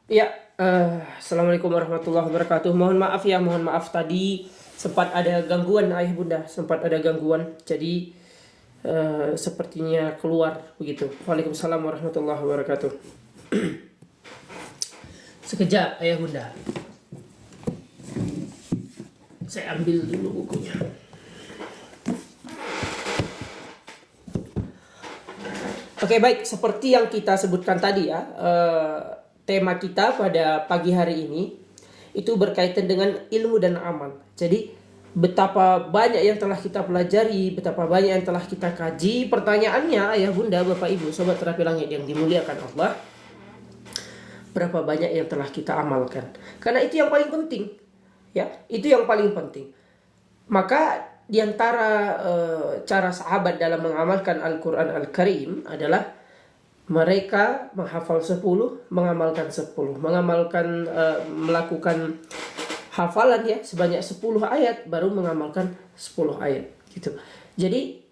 Ya, Assalamualaikum warahmatullahi wabarakatuh. Mohon maaf tadi sempat ada gangguan ayah bunda, sempat ada gangguan. Jadi sepertinya keluar begitu. Waalaikumsalam warahmatullahi wabarakatuh. Sekejap ayah bunda, saya ambil dulu bukunya. Oke baik, seperti yang kita sebutkan tadi ya, tema kita pada pagi hari ini itu berkaitan dengan ilmu dan amal. Jadi betapa banyak yang telah kita pelajari, betapa banyak yang telah kita kaji. Pertanyaannya ayah bunda, bapak ibu, sobat terapi langit yang dimuliakan Allah, berapa banyak yang telah kita amalkan? Karena itu yang paling penting, ya, itu yang paling penting. Maka di antara cara sahabat dalam mengamalkan Al-Quran Al-Karim adalah mereka menghafal 10, mengamalkan 10, melakukan hafalan ya sebanyak 10 ayat, baru mengamalkan 10 ayat gitu. Jadi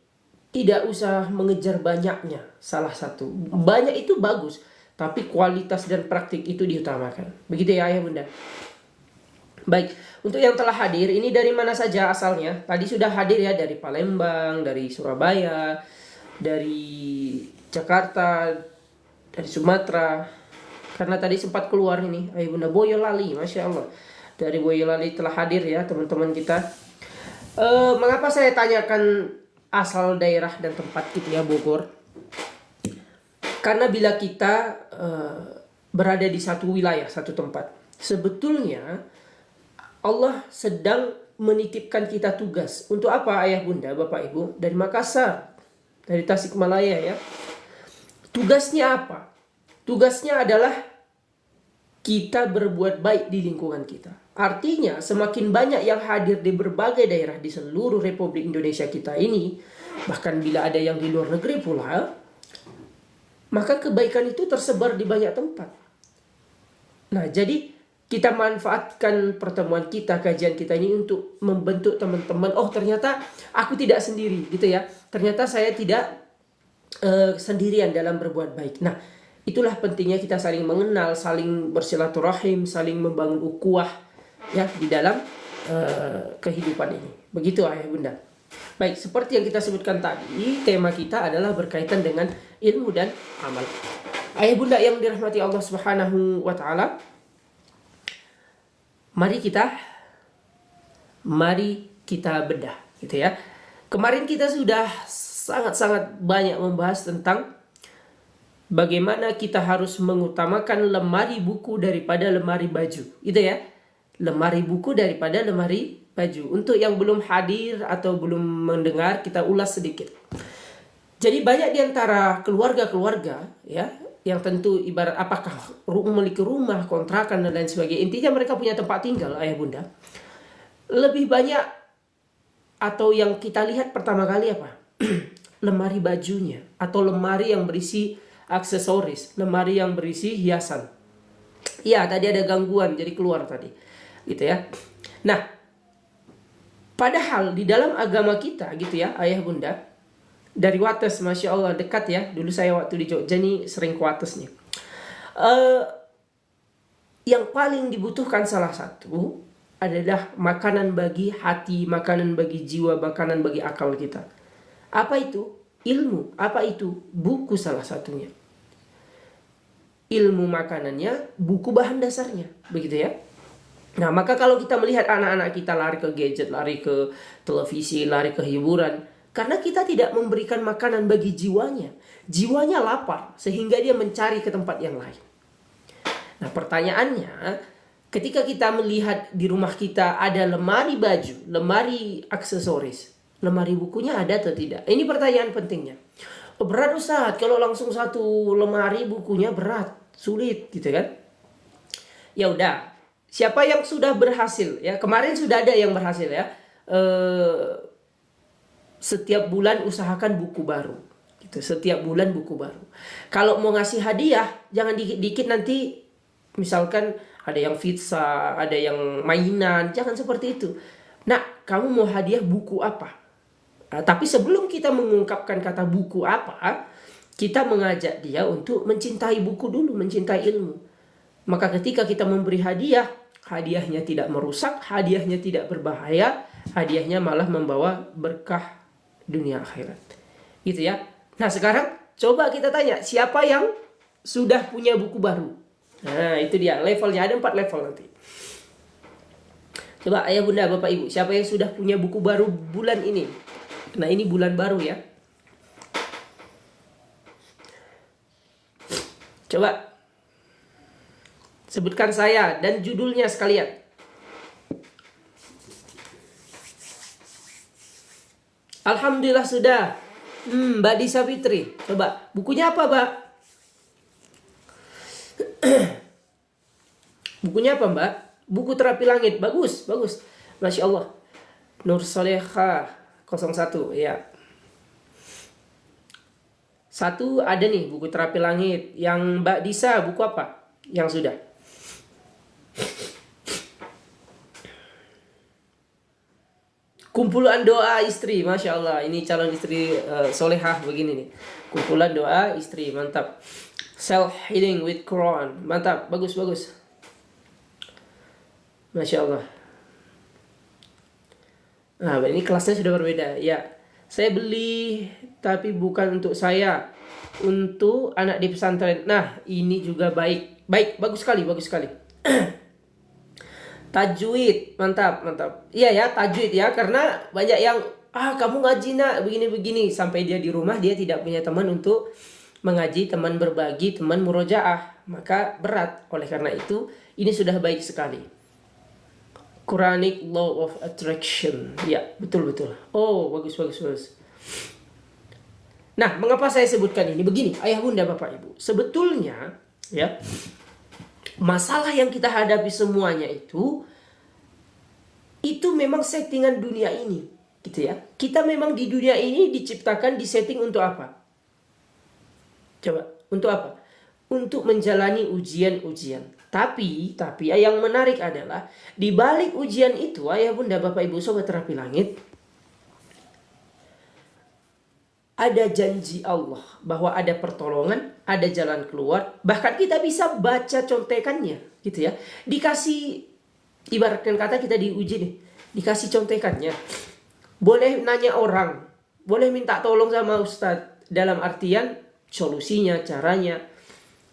tidak usah mengejar banyaknya, salah satu. Banyak itu bagus, tapi kualitas dan praktik itu diutamakan. Begitu ya ayah bunda. Baik, untuk yang telah hadir, ini dari mana saja asalnya? Tadi sudah hadir ya, dari Palembang, dari Surabaya, dari Jakarta, dari Sumatera. Karena tadi sempat keluar ini, ayah bunda Boyolali, Masya Allah. Dari Boyolali telah hadir ya teman-teman kita. Mengapa saya tanyakan asal daerah dan tempat gitu ya, Bogor? Karena bila kita berada di satu wilayah, satu tempat, sebetulnya Allah sedang menitipkan kita tugas. Untuk apa ayah bunda, bapak ibu? Dari Makassar, dari Tasikmalaya ya. Tugasnya apa? Tugasnya adalah kita berbuat baik di lingkungan kita. Artinya semakin banyak yang hadir di berbagai daerah di seluruh Republik Indonesia kita ini, bahkan bila ada yang di luar negeri pula, maka kebaikan itu tersebar di banyak tempat. Nah, jadi kita manfaatkan pertemuan kita, kajian kita ini untuk membentuk teman-teman. Oh, ternyata aku tidak sendiri gitu ya. Ternyata saya tidak sendirian dalam berbuat baik. Nah, itulah pentingnya kita saling mengenal, saling bersilaturahim, saling membangun ukhuwah ya di dalam kehidupan ini. Begitu ayah bunda. Baik, seperti yang kita sebutkan tadi, tema kita adalah berkaitan dengan ilmu dan amal. Ayah bunda yang dirahmati Allah Subhanahu wa taala, mari kita bedah gitu ya. Kemarin kita sudah sangat-sangat banyak membahas tentang bagaimana kita harus mengutamakan lemari buku daripada lemari baju. Gitu ya. Lemari buku daripada lemari baju. Untuk yang belum hadir atau belum mendengar, kita ulas sedikit. Jadi banyak di antara keluarga-keluarga ya, yang tentu ibarat apakah memiliki rumah, kontrakan dan lain sebagainya. Intinya mereka punya tempat tinggal ayah bunda. Lebih banyak atau yang kita lihat pertama kali apa? Lemari bajunya atau lemari yang berisi aksesoris, lemari yang berisi hiasan. Ya, tadi ada gangguan jadi keluar tadi. Gitu ya. Nah, padahal di dalam agama kita gitu ya, ayah bunda, dari Wates, Masya Allah dekat ya. Dulu saya waktu di Jogja nih sering ke Wates nih. Yang paling dibutuhkan salah satu adalah makanan bagi hati, makanan bagi jiwa, makanan bagi akal kita. Apa itu? Ilmu. Apa itu? Buku salah satunya. Ilmu makanannya, buku bahan dasarnya. Begitu ya. Nah, maka kalau kita melihat anak-anak kita lari ke gadget, lari ke televisi, lari ke hiburan, karena kita tidak memberikan makanan bagi jiwanya. Jiwanya lapar, sehingga dia mencari ke tempat yang lain. Nah, pertanyaannya, ketika kita melihat di rumah kita ada lemari baju, lemari aksesoris, lemari bukunya ada atau tidak? Ini pertanyaan pentingnya. Oh, berat Ustaz, kalau langsung satu lemari bukunya berat, sulit gitu kan? Ya udah, siapa yang sudah berhasil ya? Kemarin sudah ada yang berhasil ya. Setiap bulan usahakan buku baru. Gitu. Setiap bulan buku baru. Kalau mau ngasih hadiah, jangan dikit-dikit nanti misalkan ada yang pizza, ada yang mainan, jangan seperti itu. Nah, kamu mau hadiah buku apa? Nah, tapi sebelum kita mengungkapkan kata buku apa, kita mengajak dia untuk mencintai buku dulu, mencintai ilmu. Maka ketika kita memberi hadiah, hadiahnya tidak merusak, hadiahnya tidak berbahaya, hadiahnya malah membawa berkah dunia akhirat. Gitu ya. Nah sekarang coba kita tanya, siapa yang sudah punya buku baru? Nah itu dia levelnya, ada 4 level nanti. Coba ayah bunda bapak ibu, siapa yang sudah punya buku baru bulan ini? Nah ini bulan baru ya. Coba sebutkan saya dan judulnya sekalian. Alhamdulillah sudah. Mbak Disa Fitri. Coba bukunya apa Mbak? Bukunya apa Mbak? Buku Terapi Langit. Bagus, bagus. Masya Allah. Nur Soleha 01 ya. Satu ada nih buku Terapi Langit. Yang Mbak Disa buku apa? Yang sudah. Kumpulan doa istri, Masya Allah. Ini calon istri solehah begini nih. Kumpulan doa istri, mantap. Self Healing with Quran, mantap, bagus, bagus. Masya Allah. Nah, ini kelasnya sudah berbeda. Ya, saya beli, tapi bukan untuk saya, untuk anak di pesantren. Nah, ini juga baik, baik, bagus sekali, bagus sekali. Tajwid, mantap, mantap. Iya ya, tajwid ya, karena banyak yang kamu ngaji nak begini-begini, sampai dia di rumah dia tidak punya teman untuk mengaji, teman berbagi, teman murojaah, maka berat. Oleh karena itu, ini sudah baik sekali. Quranic Law of Attraction, ya betul betul. Oh bagus bagus bagus. Nah, mengapa saya sebutkan ini? Begini, ayah bunda bapak ibu, sebetulnya ya, masalah yang kita hadapi semuanya itu memang settingan dunia ini, gitu ya. Kita memang di dunia ini diciptakan, disetting untuk apa? Coba, untuk apa? Untuk menjalani ujian-ujian. Tapi yang menarik adalah di balik ujian itu, ayah bunda bapak ibu sobat Terapi Langit, ada janji Allah bahwa ada pertolongan, ada jalan keluar. Bahkan kita bisa baca contekannya, gitu ya. Dikasih, ibaratkan kata kita diuji nih, dikasih contekannya. Boleh nanya orang, boleh minta tolong sama ustadz, dalam artian solusinya, caranya.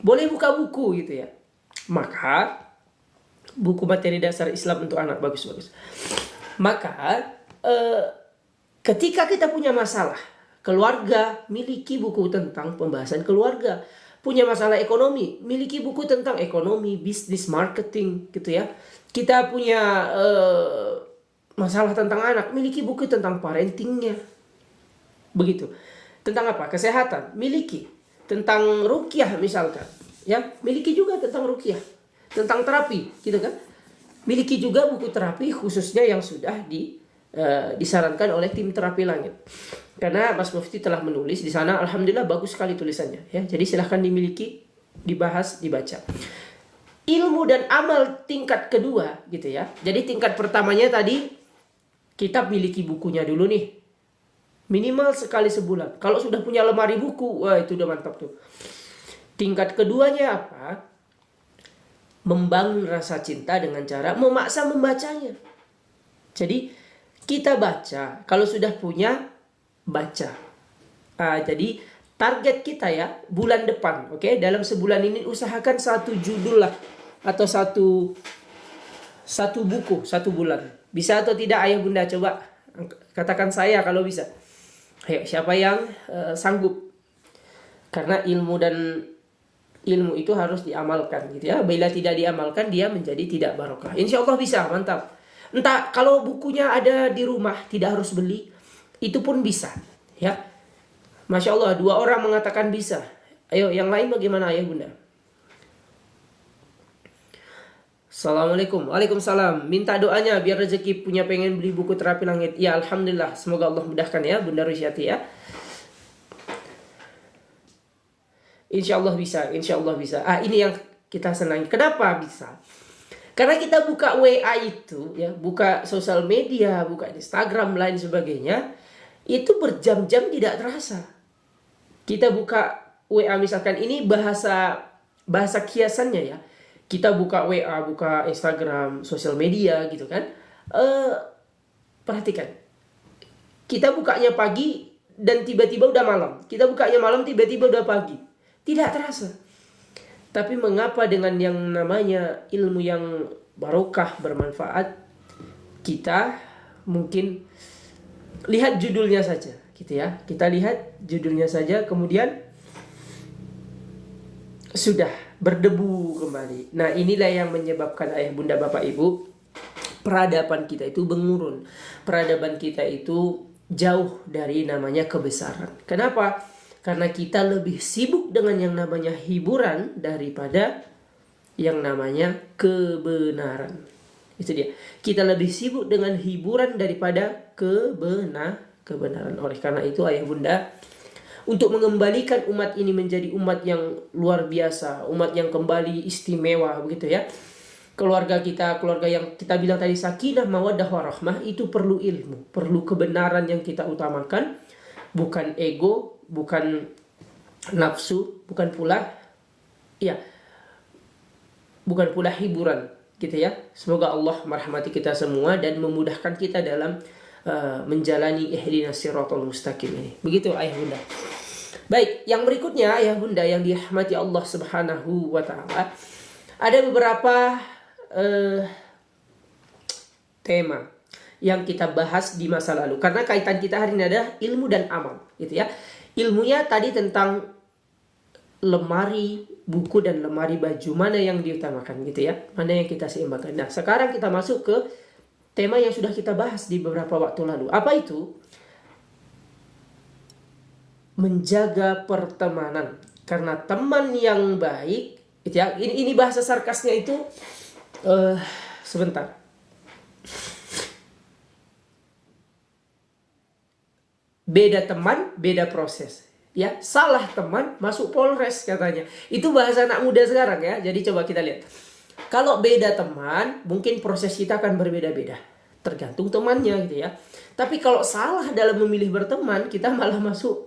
Boleh buka buku gitu ya. Maka buku materi dasar Islam untuk anak, bagus-bagus. Maka ketika kita punya masalah keluarga, miliki buku tentang pembahasan keluarga. Punya masalah ekonomi, miliki buku tentang ekonomi, bisnis, marketing gitu ya. Kita punya masalah tentang anak, miliki buku tentang parentingnya. Begitu. Tentang apa? Kesehatan, miliki. Tentang ruqyah misalkan, ya, miliki juga tentang ruqyah. Tentang terapi, gitu kan? Miliki juga buku terapi khususnya yang sudah disarankan oleh tim Terapi Langit. Karena Mas Mufti telah menulis di sana, alhamdulillah bagus sekali tulisannya ya. Jadi silahkan dimiliki, dibahas, dibaca. Ilmu dan amal tingkat kedua gitu ya. Jadi tingkat pertamanya tadi kita miliki bukunya dulu nih. Minimal sekali sebulan. Kalau sudah punya lemari buku, wah itu udah mantap tuh. Tingkat keduanya apa? Membangun rasa cinta dengan cara memaksa membacanya. Jadi kita baca, kalau sudah punya baca. Jadi target kita ya bulan depan, oke? Dalam sebulan ini usahakan satu judul lah atau satu buku satu bulan. Bisa atau tidak ayah bunda, coba katakan saya kalau bisa. Ayo, siapa yang sanggup? Karena ilmu itu harus diamalkan gitu ya. Bila tidak diamalkan dia menjadi tidak barokah. Insya Allah bisa, mantap. Entah kalau bukunya ada di rumah tidak harus beli, itu pun bisa ya. Masya Allah, 2 orang mengatakan bisa. Ayo yang lain bagaimana ayah bunda? Assalamualaikum. Waalaikumsalam. Minta doanya biar rezeki, punya pengen beli buku Terapi Langit. Ya alhamdulillah, semoga Allah mudahkan ya Bunda Rusyati ya. Insya Allah bisa, insya Allah bisa. Ini yang kita senangi. Kenapa bisa? Karena kita buka WA itu ya, buka sosial media, buka Instagram lain sebagainya, itu berjam-jam tidak terasa. Kita buka WA misalkan, ini bahasa kiasannya ya. kita buka WA, buka Instagram, sosial media gitu kan. Perhatikan, kita bukanya pagi dan tiba-tiba udah malam. Kita bukanya malam, tiba-tiba udah pagi. Tidak terasa. Tapi mengapa dengan yang namanya ilmu yang barokah, bermanfaat, kita mungkin lihat judulnya saja gitu ya. Kita lihat judulnya saja, kemudian sudah berdebu kembali. Nah, inilah yang menyebabkan ayah bunda bapak ibu, peradaban kita itu mengurun. Peradaban kita itu jauh dari namanya kebesaran. Kenapa? Karena kita lebih sibuk dengan yang namanya hiburan daripada yang namanya kebenaran. Itu dia. Kita lebih sibuk dengan hiburan daripada kebenaran. Oleh karena itu ayah bunda, untuk mengembalikan umat ini menjadi umat yang luar biasa, umat yang kembali istimewa begitu ya. Keluarga kita, keluarga yang kita bilang tadi sakinah, mawaddah, warahmah, itu perlu ilmu, perlu kebenaran yang kita utamakan, bukan ego, bukan nafsu, bukan pula hiburan gitu ya. Semoga Allah merahmati kita semua dan memudahkan kita dalam menjalani ihdinas siratal mustaqim ini. Begitu ayah bunda. Baik, yang berikutnya ayah bunda yang dirahmati Allah Subhanahu wa taala, ada beberapa tema yang kita bahas di masa lalu, karena kaitan kita hari ini adalah ilmu dan amal gitu ya. Ilmunya tadi tentang lemari buku dan lemari baju, mana yang diutamakan gitu ya, mana yang kita seimbangkan. Nah, sekarang kita masuk ke tema yang sudah kita bahas di beberapa waktu lalu. Apa itu? Menjaga pertemanan. Karena teman yang baik gitu ya, ini bahasa sarkasnya itu sebentar. Beda teman, beda proses. Ya, salah teman masuk Polres katanya. Itu bahasa anak muda sekarang ya. Jadi coba kita lihat. Kalau beda teman, mungkin proses kita akan berbeda-beda. Tergantung temannya gitu ya. Tapi kalau salah dalam memilih berteman, kita malah masuk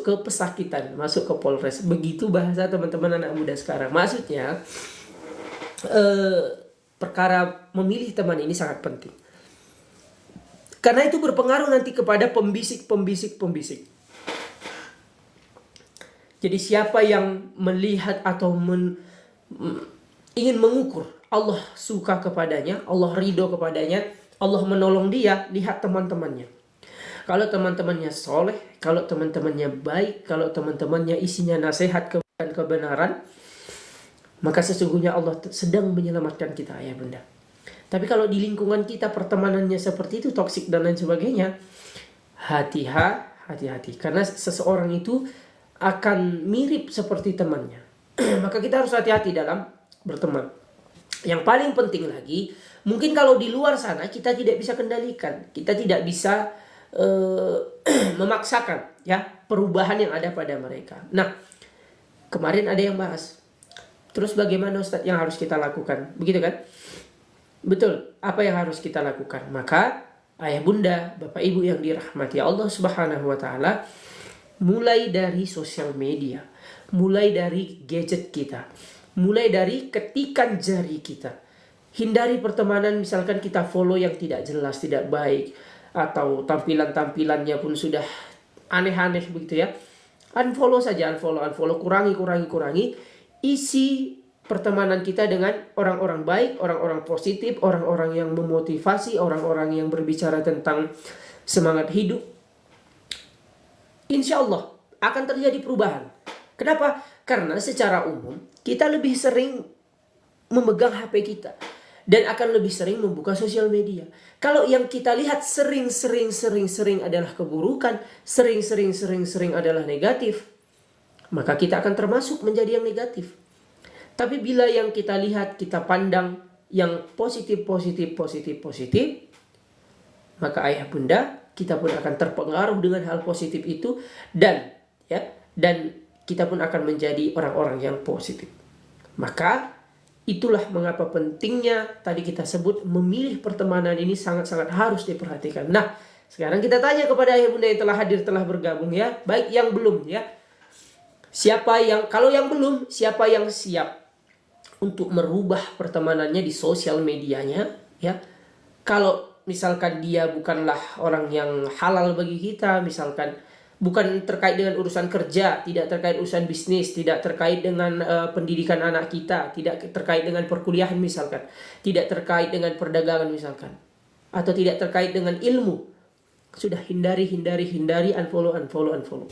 ke pesakitan, masuk ke Polres. Begitu bahasa teman-teman anak muda sekarang. Maksudnya perkara memilih teman ini sangat penting. Karena itu berpengaruh nanti kepada pembisik-pembisik. Jadi siapa yang melihat atau ingin mengukur Allah suka kepadanya, Allah ridho kepadanya, Allah menolong dia, lihat teman-temannya. Kalau teman-temannya soleh, kalau teman-temannya baik, kalau teman-temannya isinya nasihat dan kebenaran, maka sesungguhnya Allah sedang menyelamatkan kita ayah bunda. Tapi kalau di lingkungan kita pertemanannya seperti itu, toksik dan lain sebagainya, hati-hati. Karena seseorang itu akan mirip seperti temannya. Maka kita harus hati-hati dalam berteman. Yang paling penting lagi, mungkin kalau di luar sana kita tidak bisa kendalikan, kita tidak bisa memaksakan ya perubahan yang ada pada mereka. Nah, kemarin ada yang bahas, terus bagaimana Ustadz yang harus kita lakukan? Begitu kan? Betul, apa yang harus kita lakukan? Maka ayah bunda, bapak ibu yang dirahmati Allah Subhanahu wa taala, mulai dari sosial media, mulai dari gadget kita, mulai dari ketikan jari kita. Hindari pertemanan misalkan kita follow yang tidak jelas, tidak baik, atau tampilan-tampilannya pun sudah aneh-aneh begitu ya. Unfollow saja, unfollow, kurangi. Isi pertemanan kita dengan orang-orang baik, orang-orang positif, orang-orang yang memotivasi, orang-orang yang berbicara tentang semangat hidup. Insya Allah akan terjadi perubahan. Kenapa? Karena secara umum kita lebih sering memegang HP kita dan akan lebih sering membuka sosial media. Kalau yang kita lihat sering adalah keburukan, sering adalah negatif, maka kita akan termasuk menjadi yang negatif. Tapi bila yang kita lihat, kita pandang yang positif, maka ayah bunda, kita pun akan terpengaruh dengan hal positif itu, dan kita pun akan menjadi orang-orang yang positif. Maka itulah mengapa pentingnya tadi kita sebut memilih pertemanan ini sangat-sangat harus diperhatikan. Nah, sekarang kita tanya kepada ayah bunda yang telah hadir, telah bergabung ya, baik yang belum ya. Kalau yang belum, siapa yang siap untuk merubah pertemanannya di sosial medianya, ya. Kalau misalkan dia bukanlah orang yang halal bagi kita, misalkan bukan terkait dengan urusan kerja, tidak terkait urusan bisnis, tidak terkait dengan pendidikan anak kita, tidak terkait dengan perkuliahan misalkan, tidak terkait dengan perdagangan misalkan, atau tidak terkait dengan ilmu, sudah hindari, unfollow.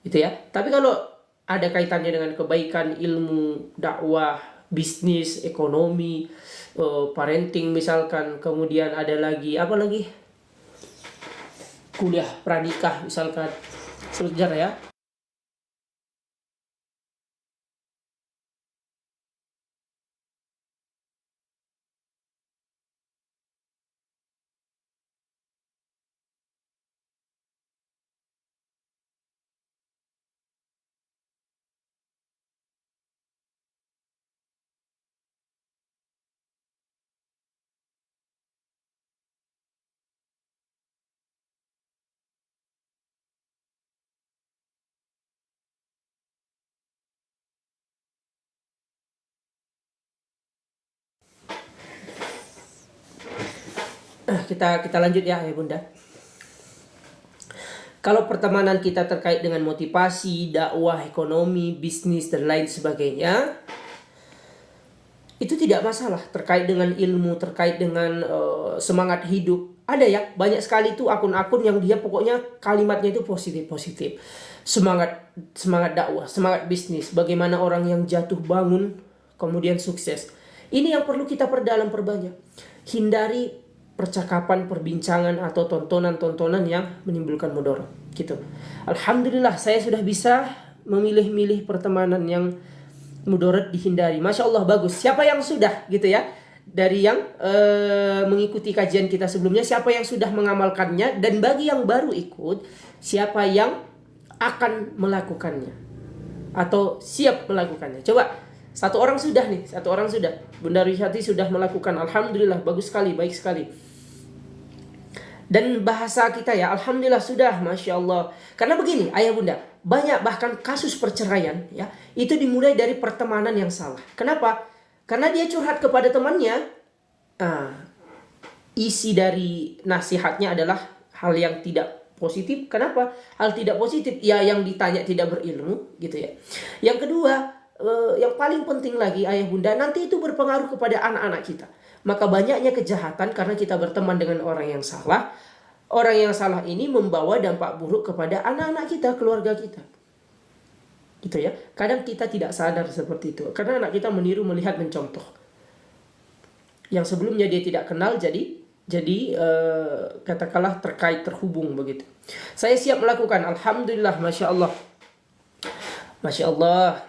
Gitu ya. Tapi kalau ada kaitannya dengan kebaikan, ilmu, dakwah, bisnis, ekonomi, parenting misalkan, kemudian ada lagi apa lagi? Kuliah pranikah misalkan. Sejarah ya. Kita lanjut ya Bunda. Kalau pertemanan kita terkait dengan motivasi, dakwah, ekonomi, bisnis, dan lain sebagainya, itu tidak masalah. Terkait dengan ilmu, terkait dengan semangat hidup. Ada ya, banyak sekali tuh akun-akun yang dia pokoknya kalimatnya itu positif. Semangat dakwah, semangat bisnis. Bagaimana orang yang jatuh bangun, kemudian sukses. Ini yang perlu kita perbanyak. Hindari percakapan, perbincangan, atau tontonan-tontonan yang menimbulkan mudarat gitu. Alhamdulillah saya sudah bisa memilih-milih pertemanan yang mudarat dihindari. Masya Allah, bagus. Siapa yang sudah gitu ya, dari yang mengikuti kajian kita sebelumnya, siapa yang sudah mengamalkannya, dan bagi yang baru ikut, siapa yang akan melakukannya atau siap melakukannya. Coba, satu orang sudah. Bunda Rishati sudah melakukan. Alhamdulillah, bagus sekali, baik sekali. Dan bahasa kita ya, alhamdulillah sudah, masya Allah. Karena begini, ayah bunda, banyak bahkan kasus perceraian ya, itu dimulai dari pertemanan yang salah. Kenapa? Karena dia curhat kepada temannya. Isi dari nasihatnya adalah hal yang tidak positif. Kenapa? Hal tidak positif, ya yang ditanya tidak berilmu gitu ya. Yang kedua, yang paling penting lagi ayah bunda, nanti itu berpengaruh kepada anak-anak kita. Maka banyaknya kejahatan karena kita berteman dengan orang yang salah. Orang yang salah ini membawa dampak buruk kepada anak-anak kita, keluarga kita. Gitu ya. Kadang kita tidak sadar seperti itu. Karena anak kita meniru, melihat, mencontoh. Yang sebelumnya dia tidak kenal, jadi katakanlah terhubung begitu. Saya siap melakukan. Alhamdulillah, masya Allah. Masya Allah.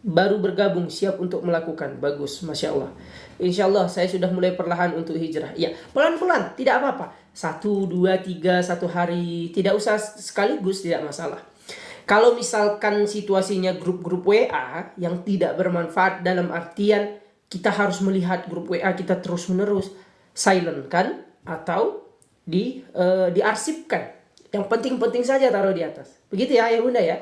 Baru bergabung, siap untuk melakukan. Bagus, masya Allah. Insya Allah saya sudah mulai perlahan untuk hijrah. Ya, pelan-pelan, tidak apa-apa. 1, 2, 3, 1 hari. Tidak usah sekaligus, tidak masalah. Kalau misalkan situasinya grup-grup WA yang tidak bermanfaat, dalam artian kita harus melihat grup WA kita terus-menerus, silent kan, atau diarsipkan. Yang penting-penting saja taruh di atas. Begitu ya ayah bunda ya.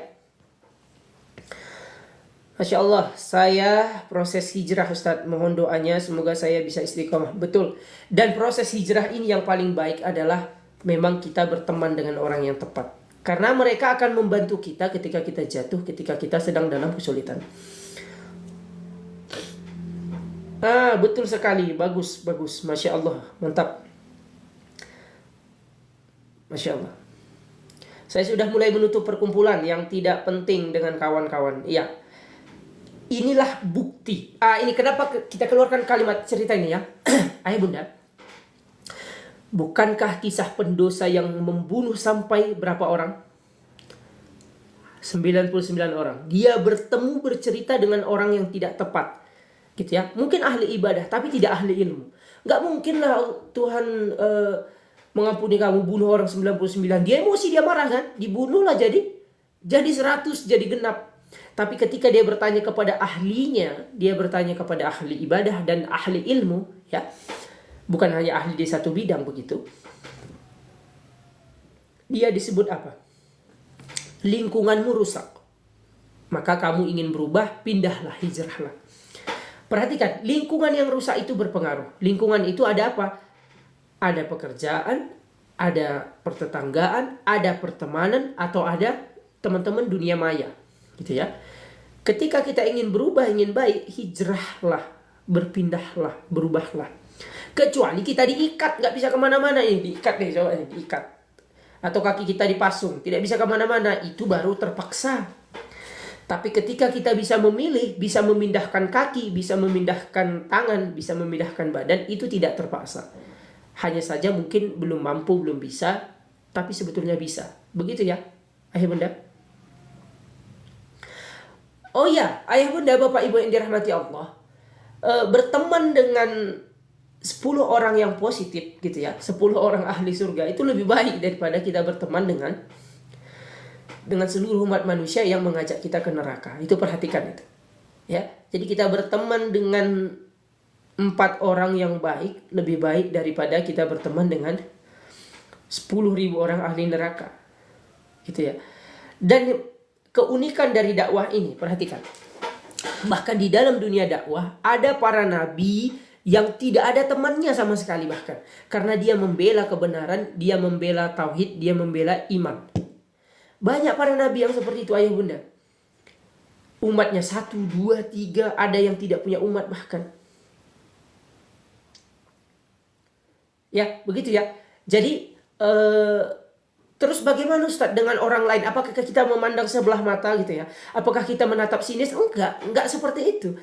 Masya Allah, saya proses hijrah Ustadz, mohon doanya semoga saya bisa istiqomah. Betul. Dan proses hijrah ini yang paling baik adalah memang kita berteman dengan orang yang tepat. Karena mereka akan membantu kita ketika kita jatuh, ketika kita sedang dalam kesulitan. Betul sekali, bagus. Masya Allah, mantap. Masya Allah. Saya sudah mulai menutup perkumpulan yang tidak penting dengan kawan-kawan. Iya. Inilah bukti. Ini kenapa kita keluarkan kalimat cerita ini ya. Ayah bunda, bukankah kisah pendosa yang membunuh sampai berapa orang? 99 orang. Dia bercerita dengan orang yang tidak tepat. Gitu ya. Mungkin ahli ibadah tapi tidak ahli ilmu. Gak mungkin lah Tuhan mengampuni kamu, bunuh orang 99. Dia emosi, dia marah kan? Dibunuhlah jadi 100, jadi genap. Tapi ketika dia bertanya kepada ahlinya, dia bertanya kepada ahli ibadah dan ahli ilmu, ya, bukan hanya ahli di satu bidang begitu. Dia disebut apa? Lingkunganmu rusak. maka kamu ingin berubah, pindahlah, hijrahlah. Perhatikan, lingkungan yang rusak itu berpengaruh. Lingkungan itu ada apa? Ada pekerjaan, ada pertetanggaan, ada pertemanan, atau ada teman-teman dunia maya, gitu ya. Ketika kita ingin berubah, ingin baik, hijrahlah, berpindahlah, berubahlah. Kecuali kita diikat, nggak bisa kemana-mana. Ini diikat nih, coba nih, diikat. Atau kaki kita dipasung, tidak bisa kemana-mana, itu baru terpaksa. Tapi ketika kita bisa memilih, bisa memindahkan kaki, bisa memindahkan tangan, bisa memindahkan badan, itu tidak terpaksa. Hanya saja mungkin belum mampu, belum bisa, tapi sebetulnya bisa. Begitu ya, ayah bunda. Oh ya, ayah bunda, bapak ibu yang dirahmati Allah, berteman dengan 10 orang yang positif gitu ya, 10 orang ahli surga itu lebih baik daripada kita berteman dengan seluruh umat manusia yang mengajak kita ke neraka. Itu perhatikan itu. Ya, jadi kita berteman dengan 4 orang yang baik lebih baik daripada kita berteman dengan 10.000 orang ahli neraka. Gitu ya. Dan keunikan dari dakwah ini, perhatikan. Bahkan di dalam dunia dakwah ada para nabi yang tidak ada temannya sama sekali bahkan. Karena dia membela kebenaran, dia membela tauhid, dia membela iman. Banyak para nabi yang seperti itu ayah bunda. Umatnya 1, 2, 3, ada yang tidak punya umat bahkan. Ya, begitu ya. Jadi terus bagaimana Ustaz dengan orang lain? Apakah kita memandang sebelah mata gitu ya? Apakah kita menatap sinis? Enggak seperti itu.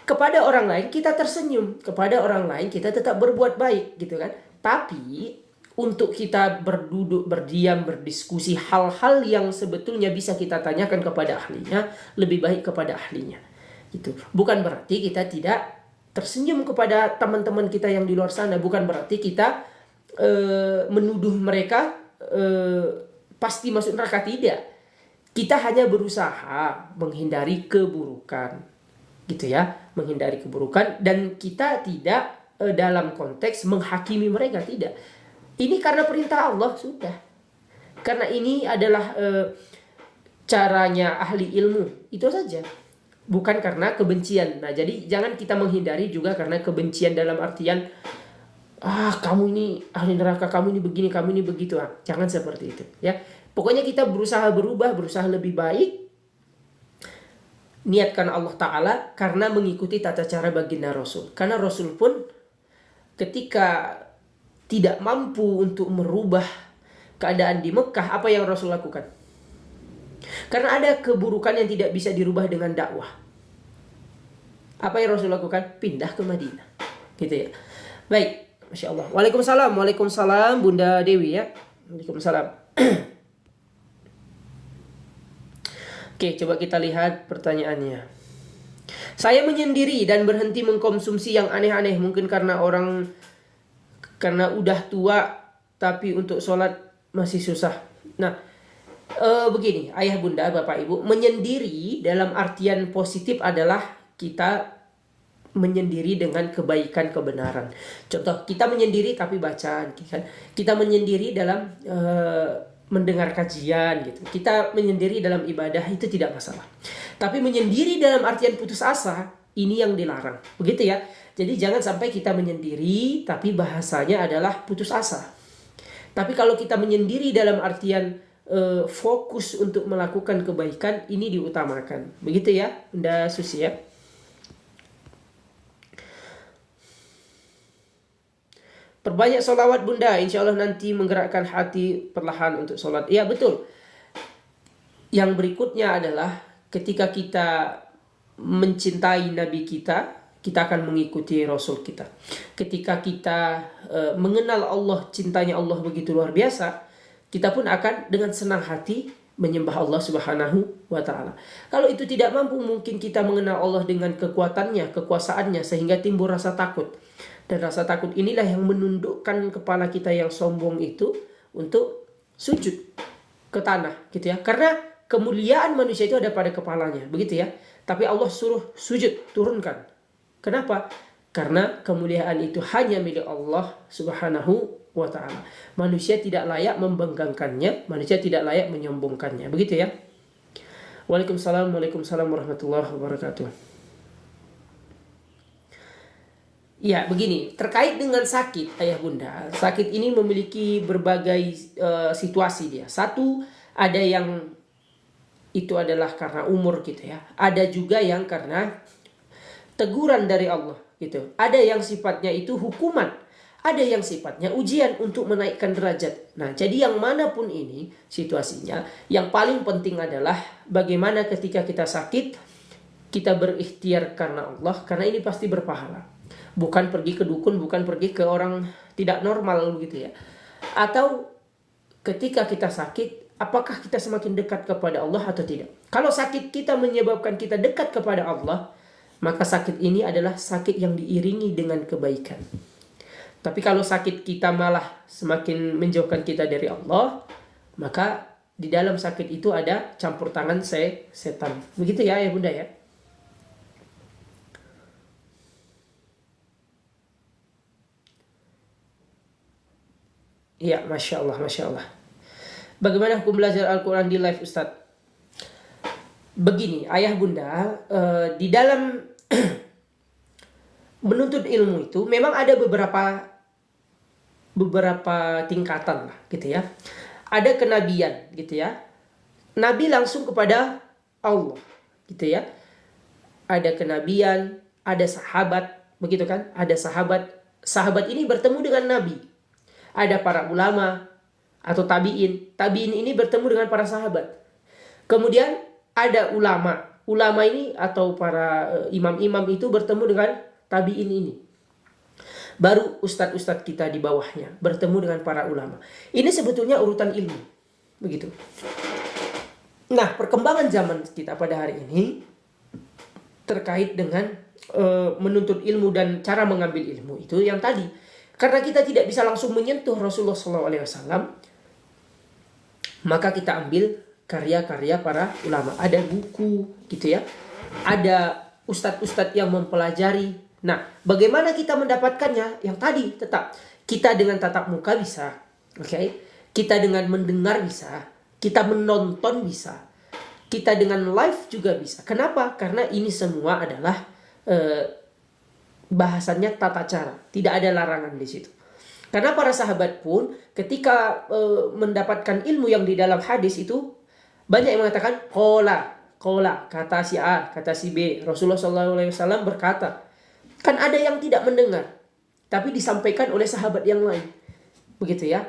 Kepada orang lain kita tersenyum, kepada orang lain kita tetap berbuat baik gitu kan. Tapi untuk kita berduduk, berdiam, berdiskusi hal-hal yang sebetulnya bisa kita tanyakan kepada ahlinya, lebih baik kepada ahlinya. Gitu. Bukan berarti kita tidak tersenyum kepada teman-teman kita yang di luar sana, bukan berarti kita menuduh mereka pasti masuk neraka, tidak. Kita hanya berusaha menghindari keburukan, gitu ya, menghindari keburukan, dan kita tidak dalam konteks menghakimi mereka, tidak. Ini karena perintah Allah sudah. Karena ini adalah caranya ahli ilmu, itu saja. Bukan karena kebencian. Nah, jadi jangan kita menghindari juga karena kebencian dalam artian kamu ini ahli neraka, kamu ini begini, kamu ini begitu. Jangan seperti itu ya. Pokoknya kita berusaha berubah, berusaha lebih baik. Niatkan Allah Ta'ala karena mengikuti tata cara baginda Rasul. Karena Rasul pun ketika tidak mampu untuk merubah keadaan di Mekah, apa yang Rasul lakukan? Karena ada keburukan yang tidak bisa dirubah dengan dakwah. Apa yang Rasul lakukan? Pindah ke Madinah. Gitu ya. Baik. Masya Allah. Waalaikumsalam. Waalaikumsalam Bunda Dewi ya. Waalaikumsalam. Oke, coba kita lihat pertanyaannya. Saya menyendiri dan berhenti mengkonsumsi yang aneh-aneh. Mungkin karena udah tua tapi untuk sholat masih susah. Nah, begini, ayah bunda, bapak ibu, menyendiri dalam artian positif adalah kita menyendiri dengan kebaikan, kebenaran. Contoh, kita menyendiri tapi bacaan, kan? Kita menyendiri dalam mendengar kajian, gitu. Kita menyendiri dalam ibadah, itu tidak masalah. Tapi menyendiri dalam artian putus asa, ini yang dilarang. Begitu ya. Jadi jangan sampai kita menyendiri tapi bahasanya adalah putus asa. Tapi kalau kita menyendiri dalam artian fokus untuk melakukan kebaikan, ini diutamakan. Begitu ya, Bunda Susi ya. Perbanyak sholawat bunda, insya Allah nanti menggerakkan hati perlahan untuk sholat. Ya betul. Yang berikutnya adalah ketika kita mencintai Nabi kita akan mengikuti Rasul kita. Ketika kita mengenal Allah, cintanya Allah begitu luar biasa, kita pun akan dengan senang hati menyembah Allah Subhanahu wa Ta'ala. Kalau itu tidak mampu, mungkin kita mengenal Allah dengan kekuatannya, kekuasaannya, sehingga timbul rasa takut. Dan rasa takut inilah yang menundukkan kepala kita yang sombong itu untuk sujud ke tanah, gitu ya. Karena kemuliaan manusia itu ada pada kepalanya, begitu ya. Tapi Allah suruh sujud, turunkan. Kenapa? Karena kemuliaan itu hanya milik Allah Subhanahu wa Ta'ala. Manusia tidak layak membanggakannya, manusia tidak layak menyombongkannya, begitu ya. Waalaikumsalam warahmatullahi wabarakatuh. Ya, begini, terkait dengan sakit, ayah bunda, sakit ini memiliki berbagai situasi dia. Satu, ada yang itu adalah karena umur gitu ya. Ada juga yang karena teguran dari Allah gitu. Ada yang sifatnya itu hukuman, ada yang sifatnya ujian untuk menaikkan derajat. Nah, jadi yang manapun ini situasinya, yang paling penting adalah bagaimana ketika kita sakit, kita berikhtiar karena Allah, karena ini pasti berpahala. Bukan pergi ke dukun, bukan pergi ke orang tidak normal begitu ya. Atau ketika kita sakit, apakah kita semakin dekat kepada Allah atau tidak? Kalau sakit kita menyebabkan kita dekat kepada Allah, maka sakit ini adalah sakit yang diiringi dengan kebaikan. Tapi kalau sakit kita malah semakin menjauhkan kita dari Allah, maka di dalam sakit itu ada campur tangan setan. Begitu ya bunda ya. Iya, Masya Allah, Masya Allah. Bagaimana hukum belajar Al-Quran di live Ustadz? Begini, ayah bunda, di dalam menuntut ilmu itu memang ada beberapa tingkatan lah gitu ya. Ada kenabian gitu ya. Nabi langsung kepada Allah gitu ya. Ada kenabian, ada sahabat, begitu kan? Ada sahabat. Sahabat ini bertemu dengan Nabi. Ada para ulama atau tabiin. Tabiin ini bertemu dengan para sahabat. Kemudian ada ulama. Ulama ini atau para imam-imam itu bertemu dengan tabiin ini. Baru ustadz-ustadz kita di bawahnya bertemu dengan para ulama. Ini sebetulnya urutan ilmu. Begitu. Nah, perkembangan zaman kita pada hari ini terkait dengan menuntut ilmu dan cara mengambil ilmu itu yang tadi. Karena kita tidak bisa langsung menyentuh Rasulullah SAW, maka kita ambil karya-karya para ulama. Ada buku gitu ya. Ada ustadz-ustadz yang mempelajari. Nah, bagaimana kita mendapatkannya? Yang tadi tetap kita dengan tatap muka bisa, oke? Kita dengan mendengar bisa, kita menonton bisa, kita dengan live juga bisa. Kenapa? Karena ini semua adalah bahasannya tata cara, tidak ada larangan di situ. Karena para sahabat pun ketika mendapatkan ilmu yang di dalam hadis itu banyak yang mengatakan kola, kata si A, kata si B. Rasulullah SAW berkata. Kan ada yang tidak mendengar, tapi disampaikan oleh sahabat yang lain, begitu ya.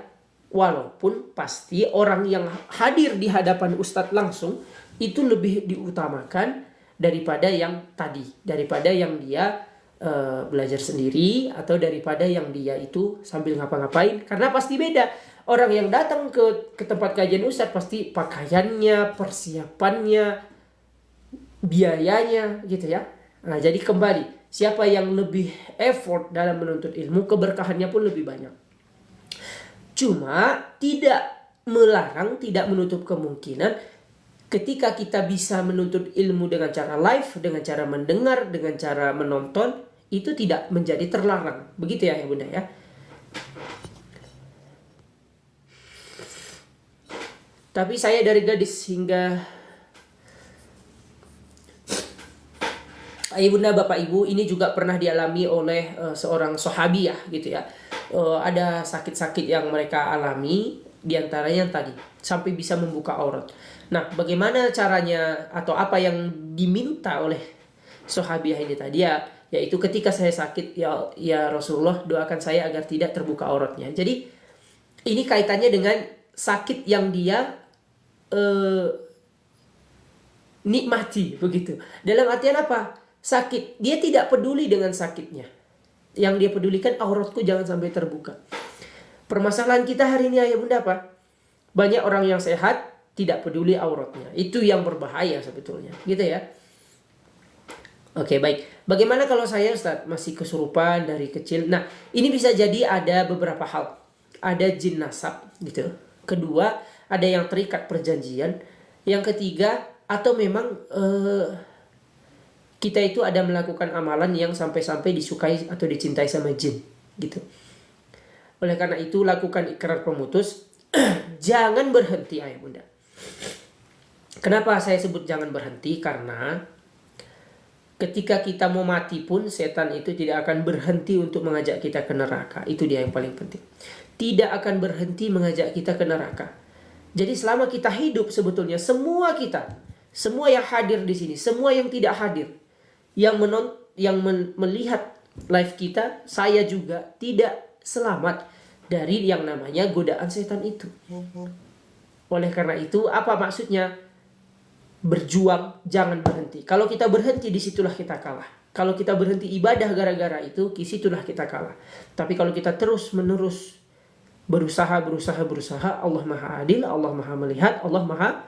Walaupun pasti orang yang hadir di hadapan ustadz langsung itu lebih diutamakan daripada yang tadi, daripada yang dia belajar sendiri atau daripada yang dia itu sambil ngapa-ngapain. Karena pasti beda. Orang yang datang ke tempat kajian ustadz pasti pakaiannya, persiapannya, biayanya gitu ya. Nah, jadi kembali, siapa yang lebih effort dalam menuntut ilmu, keberkahannya pun lebih banyak. Cuma tidak melarang, tidak menutup kemungkinan ketika kita bisa menuntut ilmu dengan cara live, dengan cara mendengar, dengan cara menonton, itu tidak menjadi terlarang. Begitu ya bunda ya. Tapi saya dari gadis hingga ayah bunda, bapak ibu, ini juga pernah dialami oleh seorang sahabiah gitu ya. Ada sakit-sakit yang mereka alami, diantaranya yang tadi sampai bisa membuka aurat. Nah, bagaimana caranya atau apa yang diminta oleh sahabiah ini tadi ya, yaitu ketika saya sakit ya Rasulullah doakan saya agar tidak terbuka auratnya. Jadi ini kaitannya dengan sakit yang dia nikmati begitu. Dalam artian apa? Sakit, dia tidak peduli dengan sakitnya. Yang dia pedulikan auratku jangan sampai terbuka. Permasalahan kita hari ini ayah bunda apa? Banyak orang yang sehat tidak peduli auratnya. Itu yang berbahaya sebetulnya, gitu ya. Oke, baik. Bagaimana kalau saya Ustaz masih kesurupan dari kecil? Nah, ini bisa jadi ada beberapa hal. Ada jin nasab gitu. Kedua, ada yang terikat perjanjian. Yang ketiga, atau memang kita itu ada melakukan amalan yang sampai-sampai disukai atau dicintai sama jin gitu. Oleh karena itu lakukan ikrar pemutus. Jangan berhenti ayah bunda. Kenapa saya sebut jangan berhenti? Karena ketika kita mau mati pun setan itu tidak akan berhenti untuk mengajak kita ke neraka. Itu dia yang paling penting. Tidak akan berhenti mengajak kita ke neraka. Jadi selama kita hidup sebetulnya semua kita, semua yang hadir di sini, semua yang tidak hadir, yang melihat live kita, saya juga tidak selamat dari yang namanya godaan setan itu. Oleh karena itu, apa maksudnya? Berjuang, jangan berhenti. Kalau kita berhenti, disitulah kita kalah. Kalau kita berhenti ibadah gara-gara itu, disitulah kita kalah. Tapi kalau kita terus-menerus berusaha, Allah Maha Adil, Allah Maha Melihat, Allah Maha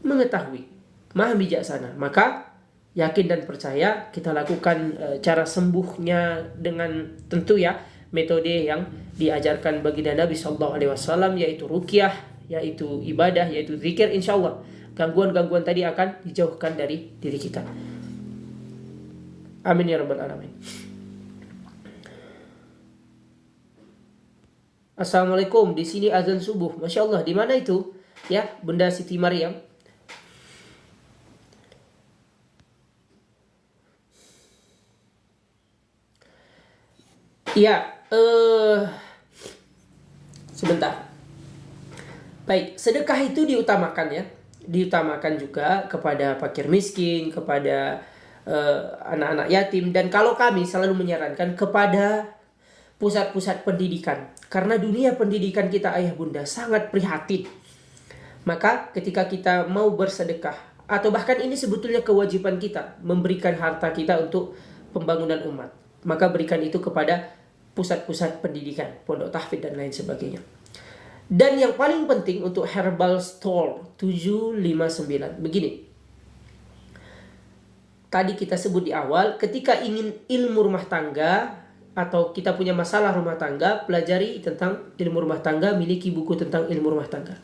Mengetahui, Maha Bijaksana. Maka yakin dan percaya kita lakukan cara sembuhnya dengan tentu ya metode yang diajarkan baginda Nabi SAW, yaitu ruqyah, yaitu ibadah, yaitu zikir. Insya Allah gangguan-gangguan tadi akan dijauhkan dari diri kita. Amin ya rabbal alamin. Assalamualaikum, di sini azan subuh. Masya Allah, di mana itu? Ya, Bunda Siti Maryam. Ya, sebentar. Baik, sedekah itu diutamakan ya. Diutamakan juga kepada fakir miskin, kepada anak-anak yatim. Dan kalau kami selalu menyarankan kepada pusat-pusat pendidikan. Karena dunia pendidikan kita ayah bunda sangat prihatin. Maka ketika kita mau bersedekah, atau bahkan ini sebetulnya kewajiban kita, memberikan harta kita untuk pembangunan umat, maka berikan itu kepada pusat-pusat pendidikan, pondok tahfidz dan lain sebagainya. Dan yang paling penting untuk herbal store 759. Begini. Tadi kita sebut di awal, ketika ingin ilmu rumah tangga atau kita punya masalah rumah tangga, pelajari tentang ilmu rumah tangga, miliki buku tentang ilmu rumah tangga.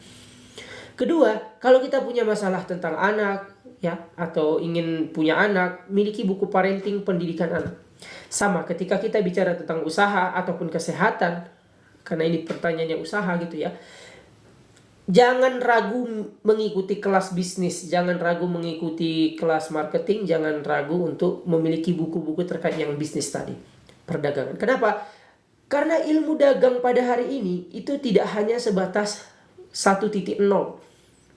Kedua, kalau kita punya masalah tentang anak ya atau ingin punya anak, miliki buku parenting, pendidikan anak. Sama ketika kita bicara tentang usaha ataupun kesehatan, karena ini pertanyaannya usaha gitu ya. Jangan ragu mengikuti kelas bisnis, jangan ragu mengikuti kelas marketing, jangan ragu untuk memiliki buku-buku terkait yang bisnis tadi, perdagangan. Kenapa? Karena ilmu dagang pada hari ini itu tidak hanya sebatas 1.0,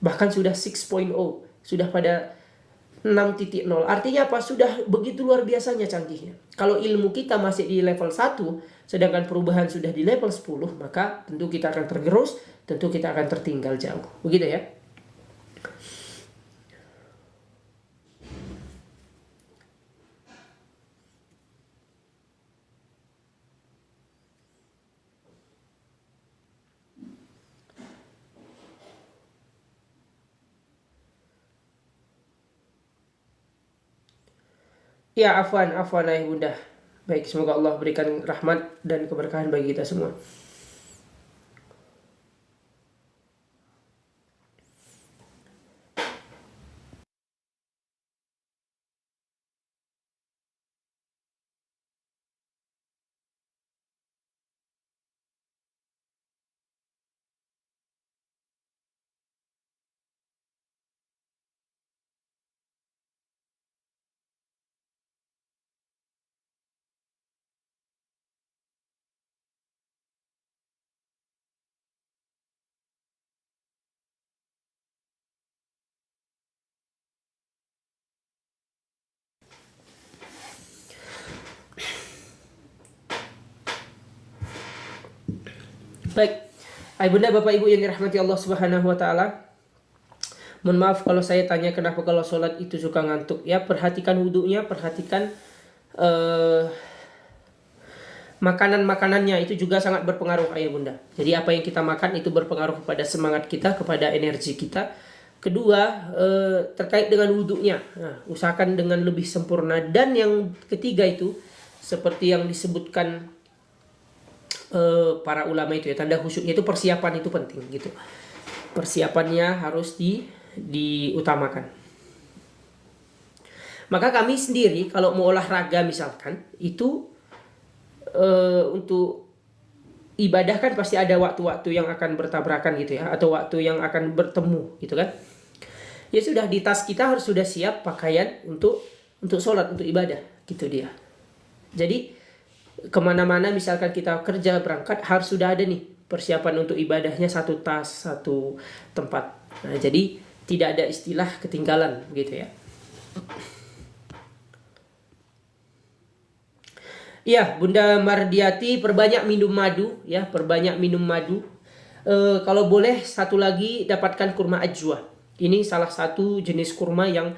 bahkan sudah 6.0, sudah pada 6.0. Artinya apa? Sudah begitu luar biasanya canggihnya. Kalau ilmu kita masih di level 1, sedangkan perubahan sudah di level 10, maka tentu kita akan tergerus, tentu kita akan tertinggal jauh. Begitu ya. Ya, afwan ayah bunda. Baik, semoga Allah berikan rahmat dan keberkahan bagi kita semua. Baik, ayah bunda, bapak ibu yang dirahmati Allah Subhanahu wa taala. Mohon maaf kalau saya tanya kenapa kalau sholat itu suka ngantuk. Ya, perhatikan wudhunya, perhatikan makanan-makanannya, itu juga sangat berpengaruh ayah bunda. Jadi apa yang kita makan itu berpengaruh kepada semangat kita, kepada energi kita. Kedua, terkait dengan wudhunya, usahakan dengan lebih sempurna. Dan yang ketiga itu seperti yang disebutkan para ulama itu ya, tanda khusyuknya itu persiapan itu penting gitu. Persiapannya harus diutamakan. Maka kami sendiri kalau mau olahraga misalkan itu untuk ibadah kan pasti ada waktu-waktu yang akan bertabrakan gitu ya, atau waktu yang akan bertemu gitu kan. ya sudah di tas kita harus sudah siap pakaian untuk sholat, untuk ibadah, gitu dia. Jadi kemana-mana misalkan kita kerja berangkat harus sudah ada nih persiapan untuk ibadahnya, satu tas, satu tempat. Nah, jadi tidak ada istilah ketinggalan gitu ya. Iya, Bunda Mardiati, perbanyak minum madu ya, perbanyak minum madu. Kalau boleh satu lagi, dapatkan kurma ajwa. Ini salah satu jenis kurma yang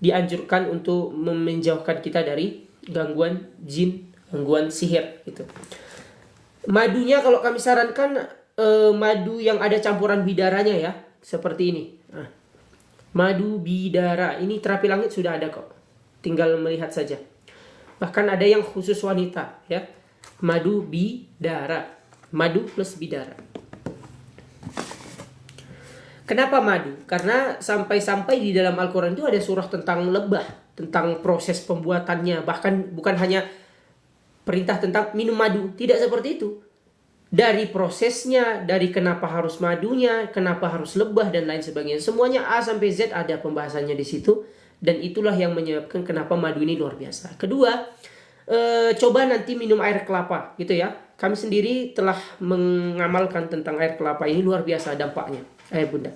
dianjurkan untuk menjauhkan kita dari gangguan jin, gangguan sihir gitu. Madunya kalau kami sarankan madu yang ada campuran bidaranya ya, seperti ini. Nah, madu bidara ini terapi langit sudah ada kok, tinggal melihat saja. Bahkan ada yang khusus wanita ya, madu bidara, madu plus bidara. Kenapa madu? Karena sampai-sampai di dalam Al-Quran itu ada surah tentang lebah, tentang proses pembuatannya. Bahkan bukan hanya perintah tentang minum madu, tidak seperti itu. Dari prosesnya, dari kenapa harus madunya, kenapa harus lebah dan lain sebagainya. Semuanya A sampai Z ada pembahasannya di situ. Dan itulah yang menyebabkan kenapa madu ini luar biasa. Kedua, coba nanti minum air kelapa gitu ya. Kami sendiri telah mengamalkan tentang air kelapa ini, luar biasa dampaknya, ayah bunda.